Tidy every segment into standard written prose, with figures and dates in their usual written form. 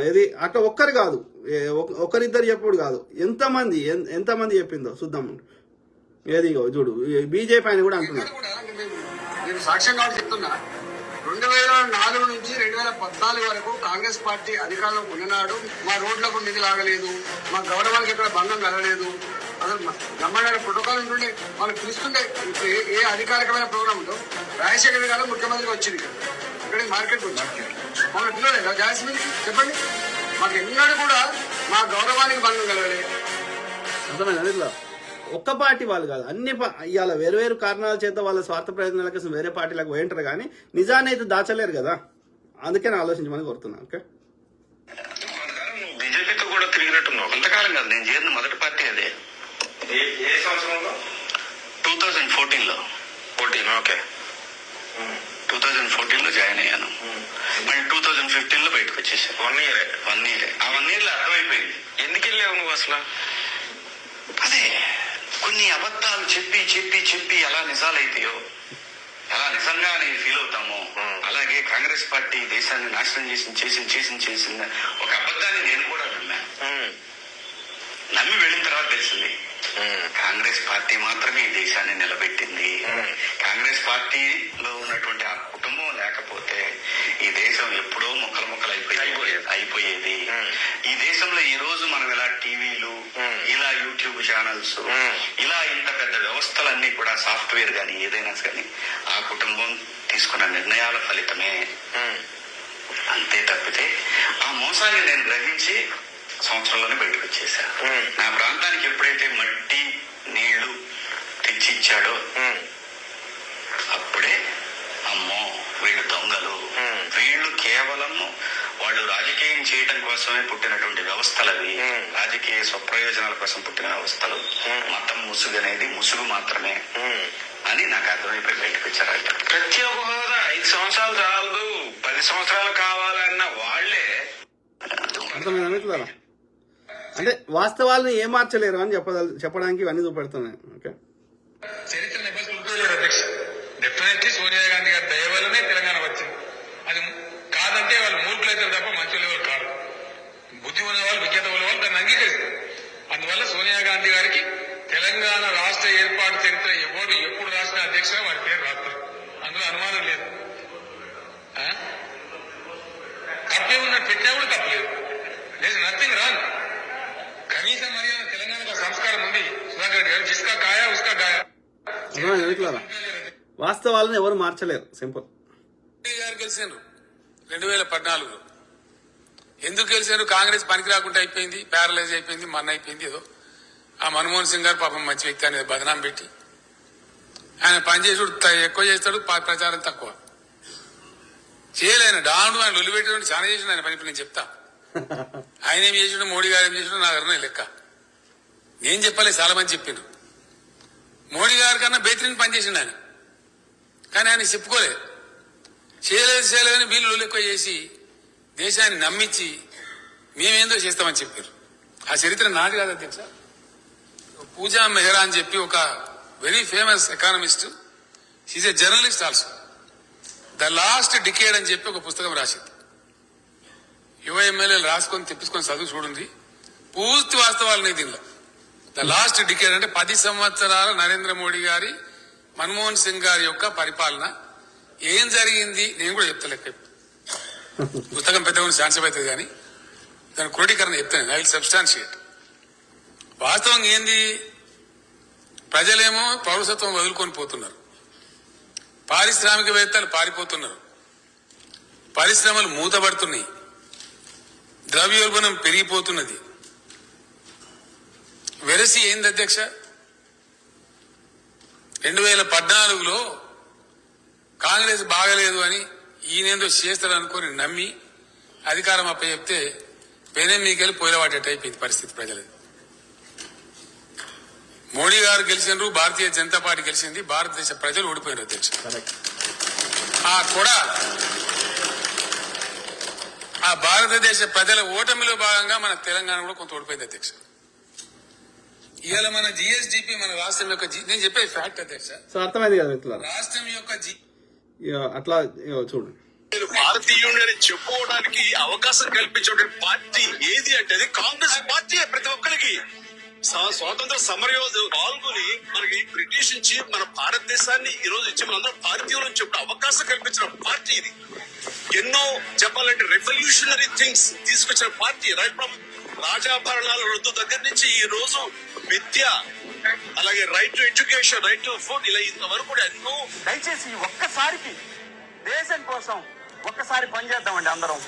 ఇది అట్లా ఒక్కరు కాదు, ఒకరిద్దరు చెప్పుడు కాదు, ఎంతమంది చెప్పిందో చూద్దాం. ఏది చూడు, బీజేపీ ఆయన కూడా అంటున్నారు. నేను సాక్ష్యంగా చెప్తున్నా, 2004 నుంచి 2014 వరకు కాంగ్రెస్ పార్టీ అధికారంలో ఉన్ననాడు మా రోడ్లకు నిధులు ఆగలేదు, మా గౌరవానికి ఎక్కడ భంగం కలగలేదు. అసలు బ్రహ్మాండ ప్రోటోకాల్ ఉంటుండే, వాళ్ళకి పిలుస్తుంటే ఏ అధికారికమైన ప్రోగ్రామ్ ఉందో రాజశేఖర గారు ముఖ్యమంత్రిగా వచ్చింది ఇక్కడ మార్కెట్ వచ్చి మమ్మల్ని పిల్లలేదా జాస్మిన్ చెప్పండి. మాకు ఎన్నడూ కూడా మా గౌరవానికి భంగం కలగలేదు. అర్థమైంది. ఇట్లా ఒక్క పార్టీ వాళ్ళు కాదు, అన్ని ఇవాళ వేరు కారణాల చేత వాళ్ళ స్వార్థ ప్రయోజనాల కోసం వేరే పార్టీలకు పోయింటారు, కానీ నిజాన్ని అయితే దాచలేరు కదా. అందుకే నేను ఆలోచించమని కోరుతున్నాను. ఓకే, బీజేపీతో కూడా తిరిగినట్టున్నావు కొంతకాలం కాదు. నేను చేరిన మొదటి పార్టీ అదే. ఏ సంవత్సరంలో? 2014లో. ఓకే, 2014లో జాయిన్ అయ్యాను. మళ్ళీ 2015లో బయటకు వచ్చేసాను. 1 ఇయర్. ఆ 1 ఇయర్ లో అర్థమైపోయింది ఎందుకు వెళ్ళావు నువ్వు అసలు. అదే కొన్ని అబద్ధాలు చెప్పి చెప్పి చెప్పి ఎలా నిజాలైతాయో, ఎలా నిజంగా నేను ఫీల్ అవుతామో, అలాగే కాంగ్రెస్ పార్టీ దేశాన్ని నాశనం చేసిన ఒక అబద్ధాన్ని నేను కూడా విన్నా. నమ్మి వెళ్ళిన తర్వాత తెలిసింది కాంగ్రెస్ పార్టీ మాత్రమే ఈ దేశాన్ని నిలబెట్టింది. కాంగ్రెస్ పార్టీలో ఉన్నటువంటి ఆ కుటుంబం లేకపోతే ఈ దేశం ఎప్పుడో ముక్కలు అయిపోయేది. ఈ దేశంలో ఈ రోజు మనం ఇలా టీవీలు, ఇలా యూట్యూబ్ ఛానల్స్, ఇలా ఇంత పెద్ద వ్యవస్థలన్నీ కూడా సాఫ్ట్వేర్ గాని ఏదైనా కానీ ఆ కుటుంబం తీసుకున్న నిర్ణయాల ఫలితమే. అంతే తప్పితే ఆ మోసాన్ని నేను గ్రహించి సంవత్సరంలోనే బయటకు వచ్చేసా. నా ప్రాంతానికి ఎప్పుడైతే మట్టి నీళ్లు తెచ్చిచ్చాడో అప్పుడే అమ్మో వీళ్ళు దొంగలు, వీళ్ళు కేవలం వాళ్ళు రాజకీయం చేయడం కోసమే పుట్టినటువంటి వ్యవస్థలవి, రాజకీయ స్వప్రయోజనాల కోసం పుట్టిన వ్యవస్థలు, మతం ముసుగు అనేది ముసుగు మాత్రమే అని నాకు అర్థమైపోయి బయటకు వచ్చారట. ప్రత్యేక హోదా 5 సంవత్సరాలు చాలదు, 10 సంవత్సరాలు కావాలన్న వాళ్లే. అంటే వాస్తవాలను ఏం మార్చలేరు అని చెప్పడానికి ఇవన్నీ చూపెడుతున్నాయి. ఓకే, చరిత్ర డెఫినెట్లీ సోనియా గాంధీ గారి దయ వల్లనే తెలంగాణ వచ్చింది. అది కాదంటే వాళ్ళు మూర్ఖులు అవుతారు తప్ప మంచి లెవెల్ కాదు. బుద్ధి ఉన్న వాళ్ళు, విజ్ఞత ఉన్న వాళ్ళు దాన్ని అంగీకరిస్తారు. అందువల్ల సోనియా గాంధీ గారికి తెలంగాణ రాష్ట్ర ఏర్పాటు చరిత్ర ఎప్పుడు రాష్ట్ర అధ్యక్షుడు వారి పేరు రాస్తారు, అందులో అనుమానం లేదు. తప్పే ఉన్నట్టు పెట్టినా కూడా తప్పలేదు. లేదు, నథింగ్ రాంగ్. కనీస మర్యాద తెలంగాణ సంస్కారం ఉంది. సుధాకర్ రెడ్డి గారు జిస్కా కాయా ఉస్కా గాయా. వాస్తవాలను ఎవరు మార్చలేరు. సింపుల్. గారు గెలిచారు 2014లో. ఎందుకు గెలిచారు? కాంగ్రెస్ పనికి రాకుండా అయిపోయింది, ప్యారలైజ్ అయిపోయింది, మన్న అయిపోయింది. ఏదో ఆ మన్మోహన్ సింగ్ గారు పాపం మంచి వ్యక్తి అనేది బదనాం పెట్టి ఆయన పనిచేసుడు ఎక్కువ చేస్తాడు, ప్రచారం తక్కువ చేయలేను. డాను ఆయన ఒలిపెట్టేటువంటి చాలా చేసిన ఆయన పని నేను చెప్తా. ఆయన ఏం చేసాడు, మోడీ గారు ఏం చేసాడు నా దగ్గర లెక్క. నేను చెప్పలేదు, చాలా మంది చెప్పిండ్రు. మోడీ గారి కన్నా బెహతరీన్ పనిచేసిండు ఆయన, కానీ ఆయన చెప్పుకోలేదు. చేయలేదని వీళ్ళు ఎక్కువ చేసి దేశాన్ని నమ్మించి మేమేందో చేస్తామని చెప్పారు. ఆ చరిత్ర నాది కాదు అధ్యక్ష. పూజా మెహ్రా అని చెప్పి ఒక very famous economist, she's a journalist also, the last decade అని చెప్పి ఒక పుస్తకం రాసింది. యువ ఎమ్మెల్యేలు రాసుకొని తెప్పించుకొని చదువు చూడండి, పూర్తి వాస్తవాలని దీనిలో. ద లాస్ట్ డికేడ్ అంటే 10 సంవత్సరాల నరేంద్ర మోడీ గారి, మన్మోహన్ సింగ్ గారి యొక్క పరిపాలన ఏం జరిగింది నేను కూడా చెప్తా. లెక్క పుస్తకం పెద్దగా ఛాన్సప్ అవుతుంది, కానీ దాని క్రోడీకరణ చెప్తాను. I will substantiate. వాస్తవం ఏంది? ప్రజలేమో పౌరసత్వం వదులుకొని పోతున్నారు, పారిశ్రామికవేత్తలు పారిపోతున్నారు, పరిశ్రమలు మూతపడుతున్నాయి, ద్రవ్యోల్బణం పెరిగిపోతున్నది. వెరసి ఏంది అధ్యక్ష? 2014లో కాంగ్రెస్ బాగలేదు అని ఈయనేందో చేస్తాడనుకొని నమ్మి అధికారం అప్పచెప్తే పేనేం మీకెళ్ళి పోయినవాటట్టు అయిపోయింది పరిస్థితి ప్రజలది. మోడీ గారు గెలిచినారు, భారతీయ జనతా పార్టీ గెలిచింది, భారతదేశ ప్రజలు ఓడిపోయినారు అధ్యక్ష. ఆ భారతదేశ ప్రజల ఓటమిలో భాగంగా మన తెలంగాణ కూడా కొంత ఓడిపోయింది అధ్యక్ష. ఇవాళ మన జిఎస్డిపి మన రాష్ట్రం యొక్క నేను చెప్పే ఫ్యాక్ట్ అధ్యక్ష. సో అర్థమైంది కదా మిత్రులారా, రాష్ట్రం యొక్క అట్లా చూడండి. నేను భారతీయుని అని చెప్పుకోవడానికి అవకాశం కల్పించే పార్టీ ఏది అంటే అది కాంగ్రెస్ పార్టీ. ప్రతి ఒక్కరికి స్వాతంత్ర సమరయోధు పాల్గొని మనకి బ్రిటిష్ నుంచి మన భారతదేశాన్ని ఈ రోజు ఇచ్చి మనందరం భారతీయులను చెప్పిన అవకాశం కల్పించిన పార్టీ ఇది. ఎన్నో చెప్పాలంటే రెవల్యూషనరీ థింగ్స్ తీసుకొచ్చిన పార్టీ. రైట్ ఫ్రమ్ రాజాభరణాల రద్దు దగ్గర నుంచి ఈ రోజు విద్య, అలాగే right to education, right to food, ఇలా ఇంతవరకు కూడా ఎన్నో. దయచేసి ఒక్కసారికి దేశం కోసం ఒక్కసారి పనిచేద్దామండి అందరం.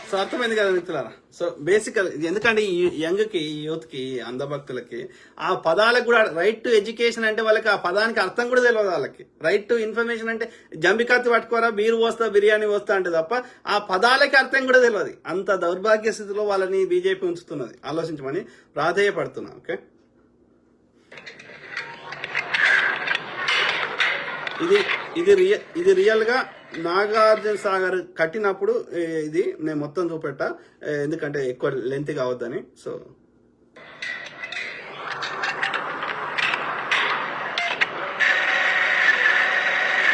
సో అర్థమైంది కదా మిత్రులారా. సో బేసికల్ ఎందుకంటే ఈ యంగ్ కి, ఈ యూత్ కి, అంధభక్తులకి ఆ పదాలకు కూడా రైట్ టు ఎడ్యుకేషన్ అంటే వాళ్ళకి ఆ పదానికి అర్థం కూడా తెలియదు. వాళ్ళకి రైట్ టు ఇన్ఫర్మేషన్ అంటే జంబికత్తి పట్టుకోరా, బీరు పోస్తా, బిర్యానీ పోస్తా అంటే తప్ప ఆ పదాలకి అర్థం కూడా తెలియదు. అంత దౌర్భాగ్య స్థితిలో వాళ్ళని బీజేపీ ఉంచుతున్నది. ఆలోచించమని ప్రాధేయపడుతున్నా. ఓకే, ఇది రియల్ గా నాగార్జున సాగర్ కట్టినప్పుడు ఇది నేను మొత్తం చూపెట్టా, ఎందుకంటే ఎక్కువ లెంత్ కావద్దని. సో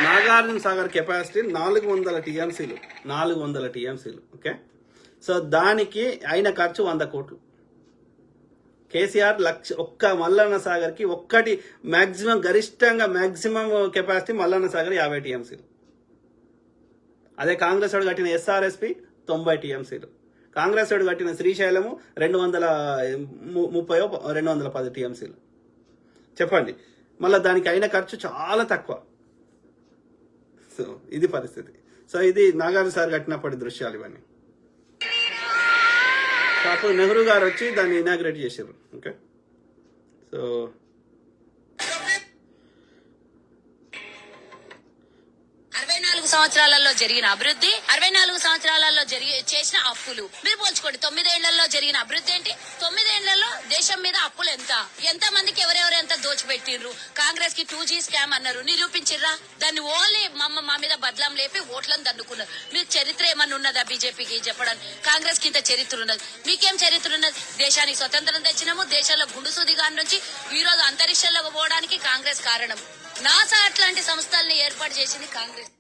నాగార్జున సాగర్ కెపాసిటీ 400 టీఎంసీలు. 400 టీఎంసీలు. ఓకే, సో దానికి అయిన ఖర్చు 100 కోట్లు. కేసీఆర్ ఒక్క మల్లన్న సాగర్ కి ఒక్కటి మాక్సిమం గరిష్టంగా మాక్సిమం కెపాసిటీ మల్లన్న సాగర్ 50 టీఎంసీలు. అదే కాంగ్రెస్ వాడు కట్టిన ఎస్ఆర్ఎస్పి 90 టీఎంసీలు. కాంగ్రెస్ వాడు కట్టిన శ్రీశైలము 230 210 టీఎంసీలు. చెప్పండి, మళ్ళీ దానికి అయిన ఖర్చు చాలా తక్కువ. సో ఇది పరిస్థితి. సో ఇది నాగార్జున సార్ కట్టినప్పటి దృశ్యాలు ఇవన్నీ. సో అప్పుడు నెహ్రూ గారు వచ్చి దాన్ని ఇనాగ్రేట్ చేశారు. ఓకే, సో 64 సంవత్సరాలలో జరిగిన అభివృద్ధి, 64 సంవత్సరాలలో చేసిన అప్పులు మీరు పోల్చుకోండి. 9 ఏళ్లలో జరిగిన అభివృద్ధి ఏంటి, 9 ఏళ్లలో దేశం మీద అప్పులు ఎంత మందికి ఎవరెవరు ఎంత దోచిపెట్టిర్రు. కాంగ్రెస్ కి 2G స్కామ్ అన్నారు, నిరూపించిర్రా? దాన్ని ఓన్లీ మా మీద బదలాం లేపి ఓట్లను దండుకున్నారు. మీకు చరిత్ర ఏమన్నా ఉన్నదా బీజేపీకి చెప్పడానికి? కాంగ్రెస్ కి ఇంత చరిత్ర ఉన్నది, మీకేం చరిత్ర ఉన్నది? దేశానికి స్వతంత్రం తెచ్చినాము, దేశంలో గుండుసూది గారి నుంచి ఈ రోజు అంతరిక్షంలోకి పోవడానికి కాంగ్రెస్ కారణం. నాసా అట్లాంటి సంస్థల్ని ఏర్పాటు చేసింది కాంగ్రెస్.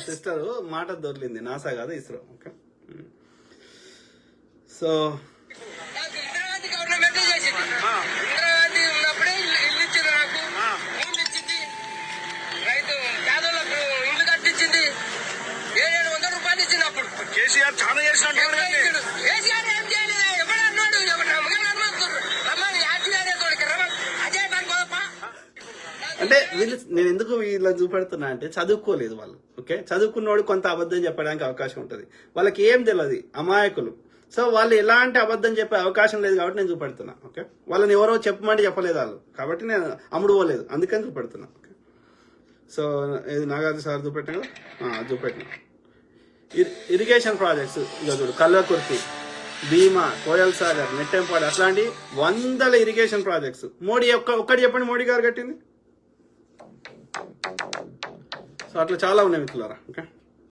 సిస్టర్ మాట దొరికింది, నాసా కాదు, ISRO. Okay, so Indira Gandhi government చేసింది. ఇందిరాగాంధీ ఉన్నప్పుడే ఇల్లు ఇచ్చింది, నాకు ఇల్లు ఇచ్చింది, రైతు పేదలకు ఇల్లు కట్టించింది, 700 రూపాయలు ఇచ్చింది. అప్పుడు కేసీఆర్ చాలా చేసినట్టు. కేసీఆర్ ఏం చేయలేదు. ఎవరు అన్నాడు? ఎవరు రమ్మని యాదగిరి తోడికి అజయ్ బాన్ గోపా. అంటే నేను ఎందుకు వీళ్ళ చూపెడుతున్నా అంటే చదువుకోలేదు వాళ్ళు. ఓకే, చదువుకున్నోడు కొంత అబద్ధం చెప్పడానికి అవకాశం ఉంటుంది. వాళ్ళకి ఏం తెలియదు, అమాయకులు. సో వాళ్ళు ఎలాంటి అబద్ధం చెప్పే అవకాశం లేదు కాబట్టి నేను చూపెడుతున్నా. ఓకే, వాళ్ళని ఎవరో చెప్పమంటే చెప్పలేదు వాళ్ళు, కాబట్టి నేను అమ్ముడు పోలేదు, అందుకని చూపెడుతున్నా. ఓకే, సో ఇది నాగార్జున సార్ చూపెట్టిన చూపెట్టిన ఇరిగేషన్ ప్రాజెక్ట్స్ ఇక చూడు, కల్వకుర్తి, భీమా, కోయల్ సాగర్, నెట్టెంపాడు, అట్లాంటి 100 ఇరిగేషన్ ప్రాజెక్ట్స్ మోడీ ఒక్కటి చెప్పండి మోడీ గారు కట్టింది. సో అట్లా చాలా ఉన్నాయి మిత్రులారా. ఓకే.